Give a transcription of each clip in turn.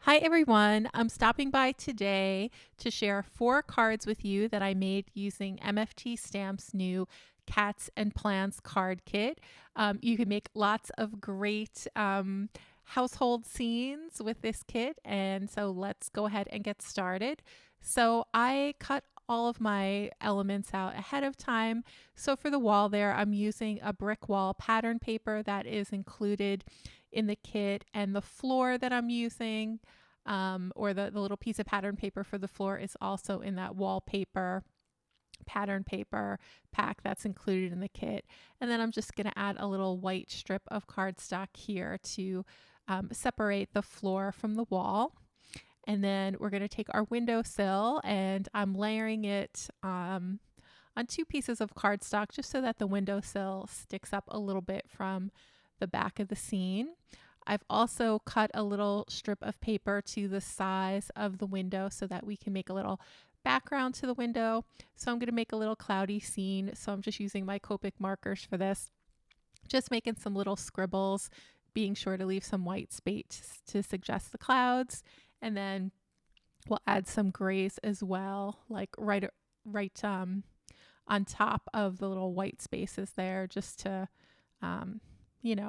Hi everyone, I'm stopping by today to share 4 cards with you that I made using MFT Stamps' new Cats and Plants card kit. You can make lots of great household scenes with this kit, and so let's go ahead and get started. So I cut all of my elements out ahead of time. So for the wall there, I'm using a brick wall pattern paper that is included in the kit, and the floor that I'm using or the little piece of pattern paper for the floor is also in that wallpaper pattern paper pack that's included in the kit. And then I'm just going to add a little white strip of cardstock here to separate the floor from the wall. And then we're going to take our windowsill, and I'm layering it on 2 pieces of cardstock just so that the windowsill sticks up a little bit from the back of the scene. I've also cut a little strip of paper to the size of the window so that we can make a little background to the window. So I'm going to make a little cloudy scene. So I'm just using my Copic markers for this, just making some little scribbles, being sure to leave some white space to suggest the clouds. And then we'll add some grays as well, like right on top of the little white spaces there, just to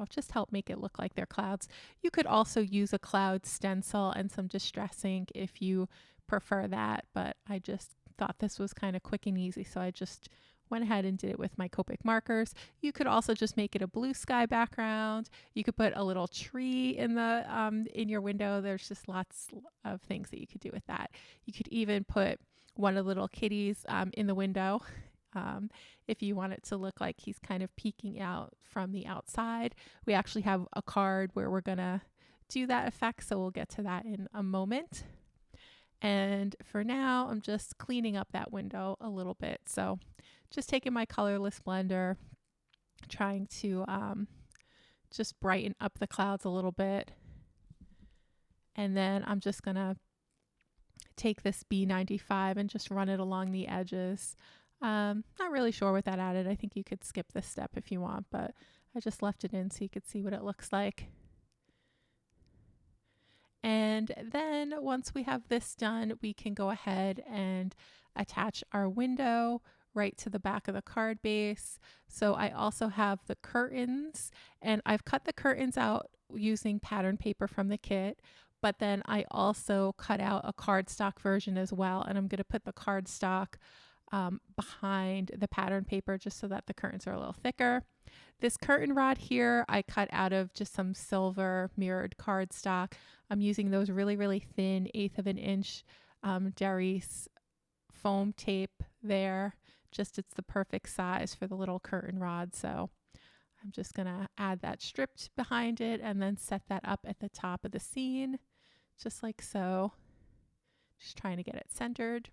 just help make it look like they're clouds. You could also use a cloud stencil and some distress ink if you prefer that, but I just thought this was kind of quick and easy, so I just went ahead and did it with my Copic markers. You could also just make it a blue sky background. You could put a little tree in your window. There's just lots of things that you could do with that. You could even put one of the little kitties in the window. If you want it to look like he's kind of peeking out from the outside. We actually have a card where we're going to do that effect, so we'll get to that in a moment. And for now, I'm just cleaning up that window a little bit. So just taking my colorless blender, trying to just brighten up the clouds a little bit. And then I'm just going to take this B95 and just run it along the edges. Not really sure what that added. I think you could skip this step if you want, but I just left it in so you could see what it looks like. And then once we have this done, we can go ahead and attach our window right to the back of the card base. So I also have the curtains, and I've cut the curtains out using pattern paper from the kit, but then I also cut out a cardstock version as well, and I'm going to put the cardstock behind the pattern paper just so that the curtains are a little thicker. This curtain rod here I cut out of just some silver mirrored cardstock. I'm using those really, really thin 1/8 of an inch Jerry's foam tape there. Just it's the perfect size for the little curtain rod. So I'm just going to add that strip behind it and then set that up at the top of the scene, just like so. Just trying to get it centered.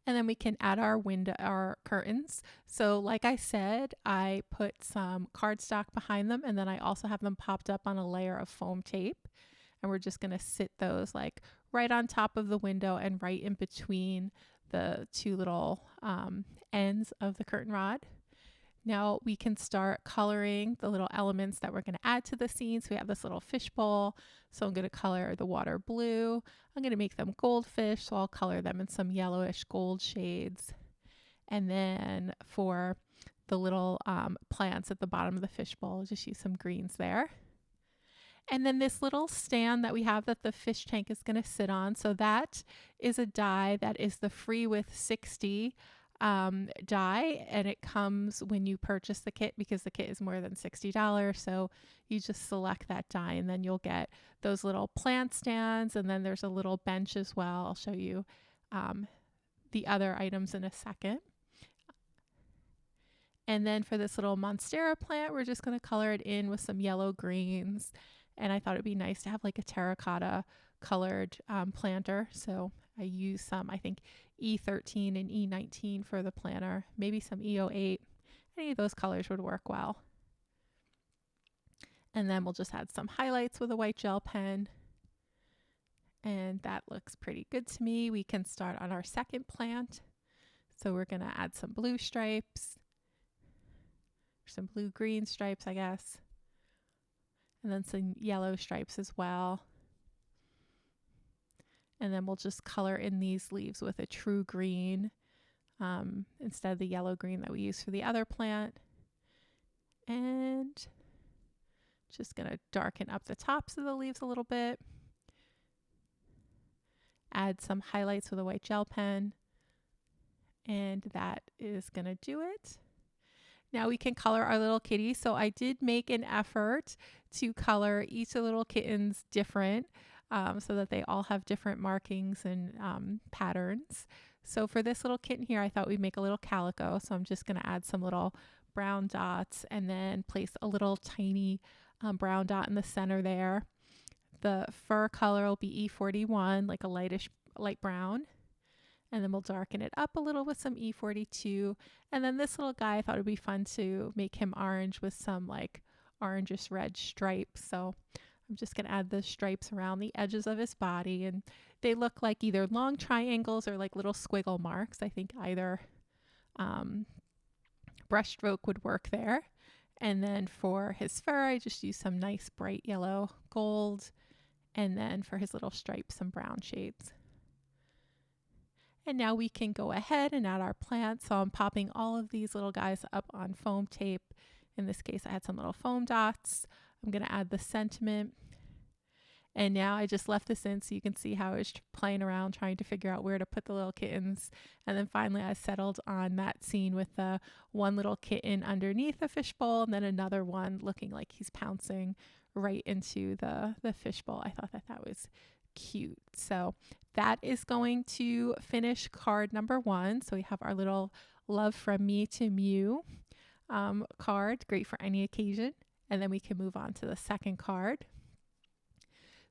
And then we can add our curtains. So like I said, I put some cardstock behind them, and then I also have them popped up on a layer of foam tape. And we're just going to sit those like right on top of the window and right in between the 2 little ends of the curtain rod. Now we can start coloring the little elements that we're going to add to the scene. So we have this little fishbowl. So I'm going to color the water blue. I'm going to make them goldfish. So I'll color them in some yellowish gold shades. And then for the little plants at the bottom of the fishbowl, I'll just use some greens there. And then this little stand that we have that the fish tank is going to sit on. So that is a die that is the Free with 60 die, and it comes when you purchase the kit because the kit is more than $60. So you just select that die, and then you'll get those little plant stands, and then there's a little bench as well. I'll show you the other items in a second. And then for this little monstera plant, we're just going to color it in with some yellow greens, and I thought it'd be nice to have like a terracotta colored planter. So I use some, I think, E13 and E19 for the planter, maybe some E08. Any of those colors would work well. And then we'll just add some highlights with a white gel pen. And that looks pretty good to me. We can start on our second plant. So we're going to add some blue stripes, some blue-green stripes, I guess, and then some yellow stripes as well. And then we'll just color in these leaves with a true green instead of the yellow green that we use for the other plant. And just going to darken up the tops of the leaves a little bit. Add some highlights with a white gel pen. And that is going to do it. Now we can color our little kitty. So I did make an effort to color each of the little kittens different so that they all have different markings and patterns. So for this little kitten here, I thought we'd make a little calico. So I'm just going to add some little brown dots and then place a little tiny brown dot in the center there. The fur color will be E41, like a light brown. And then we'll darken it up a little with some E42. And then this little guy, I thought it would be fun to make him orange with some like orangish red stripes. So I'm just going to add the stripes around the edges of his body. And they look like either long triangles or like little squiggle marks. I think either brush stroke would work there. And then for his fur, I just used some nice bright yellow gold. And then for his little stripes, some brown shades. And now we can go ahead and add our plant. So I'm popping all of these little guys up on foam tape. In this case, I had some little foam dots. I'm going to add the sentiment. And now I just left this in so you can see how I was playing around trying to figure out where to put the little kittens. And then finally I settled on that scene with the one little kitten underneath a fishbowl and then another one looking like he's pouncing right into the fishbowl. I thought that was cute. So that is going to finish card number 1. So we have our little Love from Me to Mew card, great for any occasion. And then we can move on to the second card.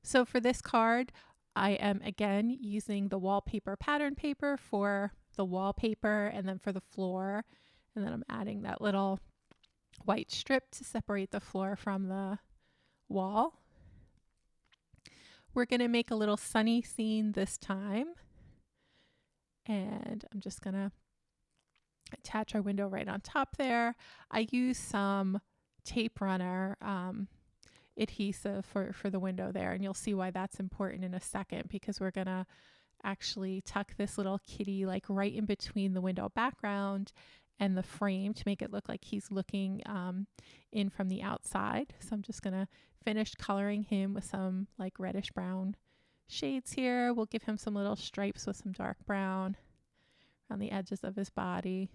So for this card, I am again using the wallpaper pattern paper for the wallpaper and then for the floor. And then I'm adding that little white strip to separate the floor from the wall. We're going to make a little sunny scene this time. And I'm just going to attach our window right on top there. I use some tape runner adhesive for the window there. And you'll see why that's important in a second, because we're going to actually tuck this little kitty like right in between the window background and the frame to make it look like he's looking in from the outside. So I'm just going to finish coloring him with some like reddish brown shades here. We'll give him some little stripes with some dark brown around the edges of his body.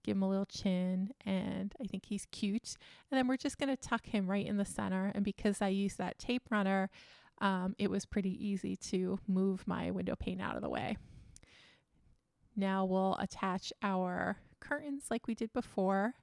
Give him a little chin, and I think he's cute. And then we're just going to tuck him right in the center. And because I used that tape runner, it was pretty easy to move my window pane out of the way. Now we'll attach our curtains like we did before.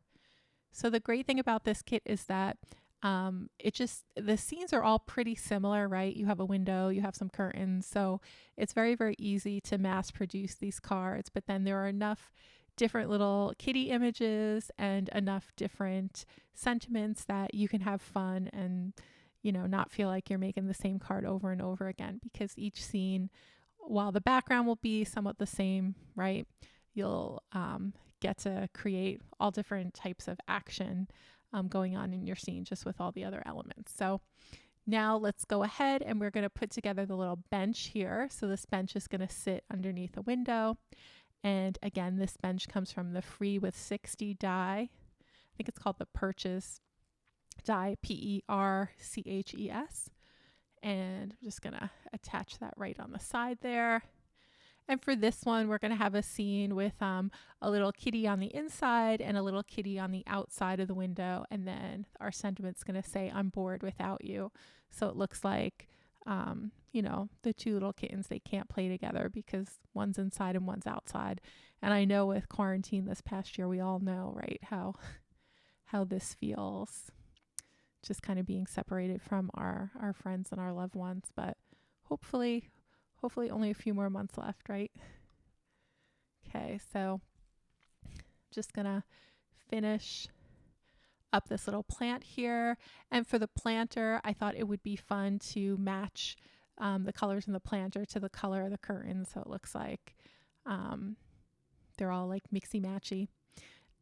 So the great thing about this kit is that the scenes are all pretty similar, right? You have a window, you have some curtains. So it's very, very easy to mass produce these cards, but then there are enough different little kitty images and enough different sentiments that you can have fun and, not feel like you're making the same card over and over again, because each scene, while the background will be somewhat the same, right? You'll get to create all different types of action going on in your scene just with all the other elements. So now let's go ahead and we're going to put together the little bench here. So this bench is going to sit underneath a window. And again, this bench comes from the Free with 60 die. I think it's called the Purchase die, Perches. And I'm just going to attach that right on the side there. And for this one, we're going to have a scene with a little kitty on the inside and a little kitty on the outside of the window. And then our sentiment's going to say, I'm bored without you. So it looks like, the two little kittens, they can't play together because one's inside and one's outside. And I know with quarantine this past year, we all know, right, how this feels, just kind of being separated from our friends and our loved ones. But hopefully only a few more months left, right? Okay, so just gonna finish up this little plant here. And for the planter, I thought it would be fun to match the colors in the planter to the color of the curtain. So it looks like they're all like mixy-matchy.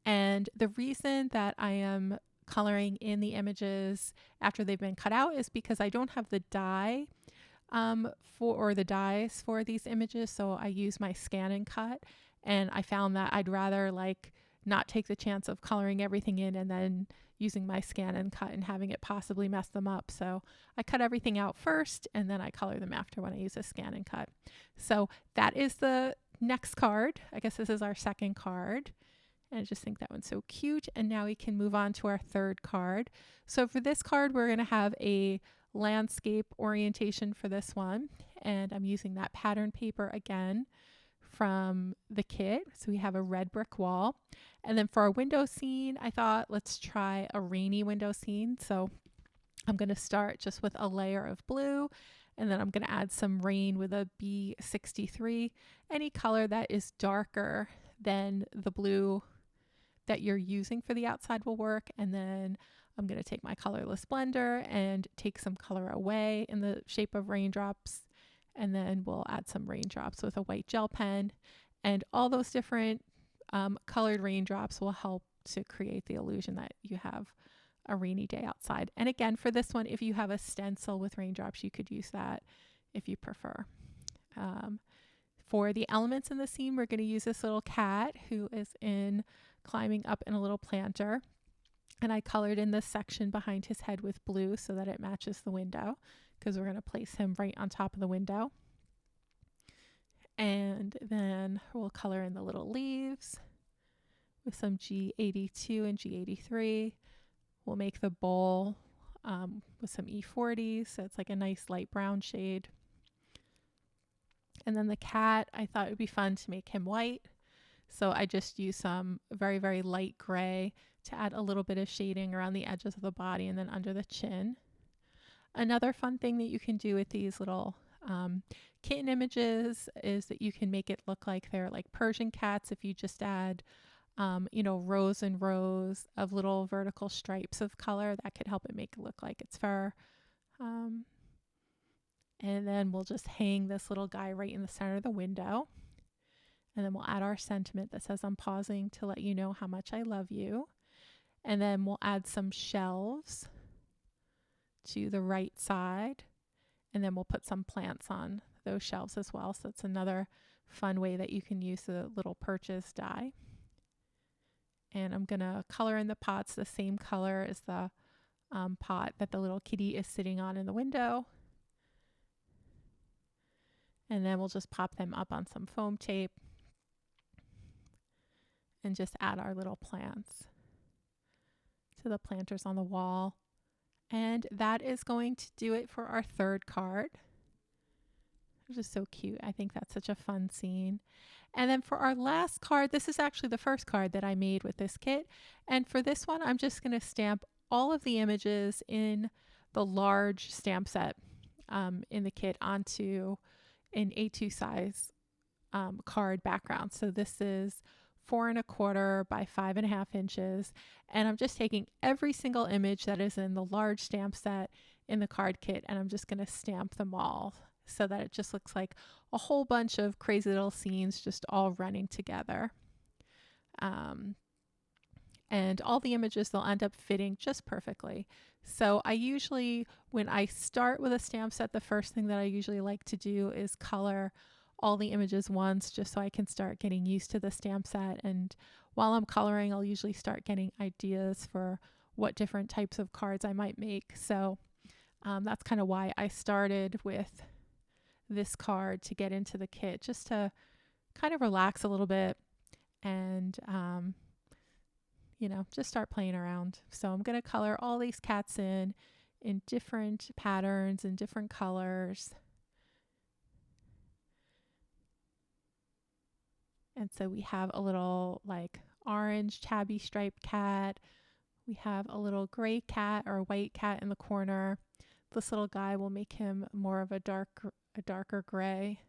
And the reason that I am coloring in the images after they've been cut out is because I don't have the die for the dies for these images. So I use my scan and cut, and I found that I'd rather like not take the chance of coloring everything in and then using my scan and cut and having it possibly mess them up. So I cut everything out first and then I color them after when I use a scan and cut. So that is the next card. I guess this is our second card. And I just think that one's so cute. And now we can move on to our third card. So for this card, we're going to have a landscape orientation for this one. And I'm using that pattern paper again from the kit. So we have a red brick wall. And then for our window scene, I thought let's try a rainy window scene. So I'm going to start just with a layer of blue, and then I'm going to add some rain with a B63. Any color that is darker than the blue that you're using for the outside will work. And then I'm going to take my colorless blender and take some color away in the shape of raindrops. And then we'll add some raindrops with a white gel pen. And all those different colored raindrops will help to create the illusion that you have a rainy day outside. And again, for this one, if you have a stencil with raindrops, you could use that if you prefer. For the elements in the scene, we're going to use this little cat who is climbing up in a little planter. And I colored in this section behind his head with blue so that it matches the window, because we're going to place him right on top of the window. And then we'll color in the little leaves with some G82 and G83. We'll make the bowl with some E40, so it's like a nice light brown shade. And then the cat, I thought it would be fun to make him white. So I just used some very, very light gray to add a little bit of shading around the edges of the body and then under the chin. Another fun thing that you can do with these little kitten images is that you can make it look like they're like Persian cats if you just add rows and rows of little vertical stripes of color. That could help it make it look like it's fur. And then we'll just hang this little guy right in the center of the window. And then we'll add our sentiment that says, "I'm pausing to let you know how much I love you." And then we'll add some shelves to the right side. And then we'll put some plants on those shelves as well. So it's another fun way that you can use the little purchase die. And I'm going to color in the pots the same color as the pot that the little kitty is sitting on in the window. And then we'll just pop them up on some foam tape and just add our little plants to the planters on the wall. And that is going to do it for our third card, which is so cute. I think that's such a fun scene. And then for our last card, this is actually the first card that I made with this kit. And for this one, I'm just going to stamp all of the images in the large stamp set in the kit onto an A2 size card background. So this is 4 1/4 by 5.5 inches. And I'm just taking every single image that is in the large stamp set in the card kit, and I'm just going to stamp them all so that it just looks like a whole bunch of crazy little scenes just all running together. And all the images, they'll end up fitting just perfectly. So I usually, when I start with a stamp set, the first thing that I usually like to do is color all the images once, just so I can start getting used to the stamp set. And while I'm coloring, I'll usually start getting ideas for what different types of cards I might make. So that's kind of why I started with this card to get into the kit, just to kind of relax a little bit and just start playing around. So I'm going to color all these cats in different patterns and different colors. And so we have a little like orange tabby striped cat. We have a little gray cat or white cat in the corner. This little guy will make him more of a darker gray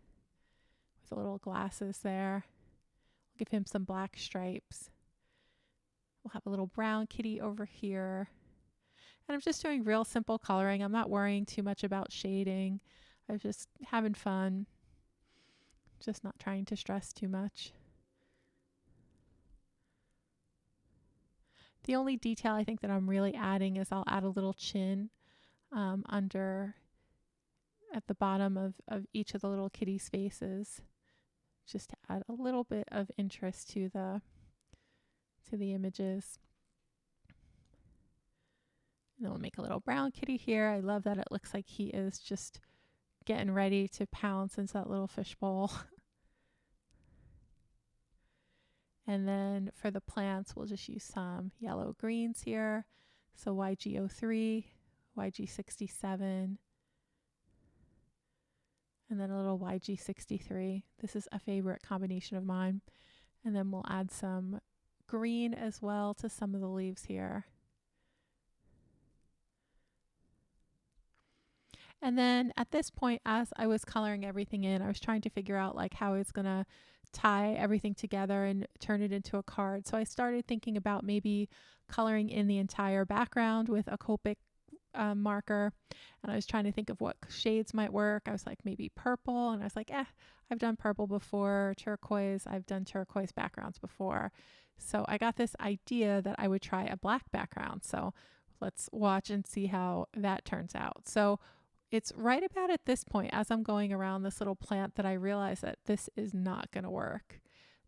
with the little glasses there. We'll give him some black stripes. We'll have a little brown kitty over here. And I'm just doing real simple coloring. I'm not worrying too much about shading. I'm just having fun. Just not trying to stress too much. The only detail I think that I'm really adding is I'll add a little chin under at the bottom of each of the little kitties' faces, just to add a little bit of interest to the images. And then we'll make a little brown kitty here. I love that it looks like he is just getting ready to pounce into that little fishbowl. And then for the plants, we'll just use some yellow greens here. So YG03, YG67, and then a little YG63. This is a favorite combination of mine. And then we'll add some green as well to some of the leaves here. And then at this point, as I was coloring everything in, I was trying to figure out like how it's going to tie everything together and turn it into a card. So I started thinking about maybe coloring in the entire background with a Copic marker, and I was trying to think of what shades might work. I was like, maybe purple, and I was like, I've done purple before. Turquoise, I've done turquoise backgrounds before. So I got this idea that I would try a black background. So let's watch and see how that turns out. So it's right about at this point, as I'm going around this little plant, that I realize that this is not going to work,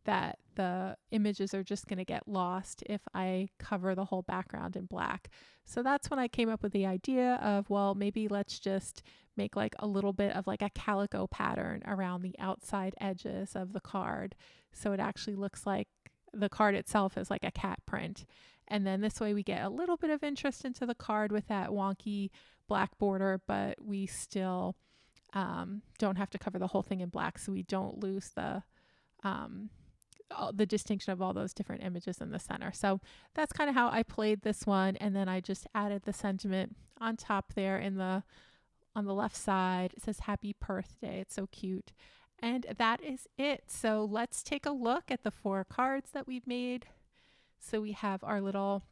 that the images are just going to get lost if I cover the whole background in black. So that's when I came up with the idea of, well, maybe let's just make like a little bit of like a calico pattern around the outside edges of the card. So it actually looks like the card itself is like a cat print. And then this way we get a little bit of interest into the card with that wonky black border, but we still don't have to cover the whole thing in black, so we don't lose the distinction of all those different images in the center. So that's kind of how I played this one, and then I just added the sentiment on top there on the left side. It says happy birthday. It's so cute. And that is it. So let's take a look at the 4 cards that we've made. So we have our little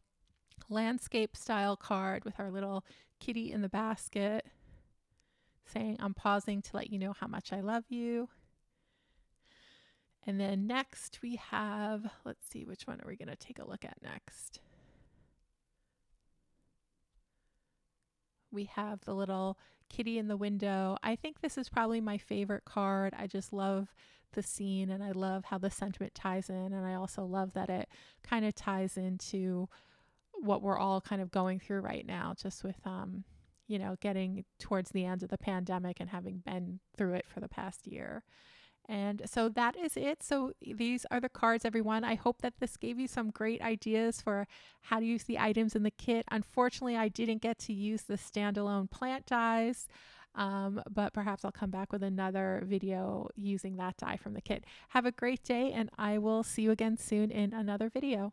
landscape style card with our little kitty in the basket saying, I'm pausing to let you know how much I love you. And then next we have, let's see, which one are we going to take a look at next? We have the little kitty in the window. I think this is probably my favorite card. I just love the scene, and I love how the sentiment ties in. And I also love that it kind of ties into what we're all kind of going through right now, just with, getting towards the end of the pandemic and having been through it for the past year. And so that is it. So these are the cards, everyone. I hope that this gave you some great ideas for how to use the items in the kit. Unfortunately, I didn't get to use the standalone plant dies, but perhaps I'll come back with another video using that die from the kit. Have a great day, and I will see you again soon in another video.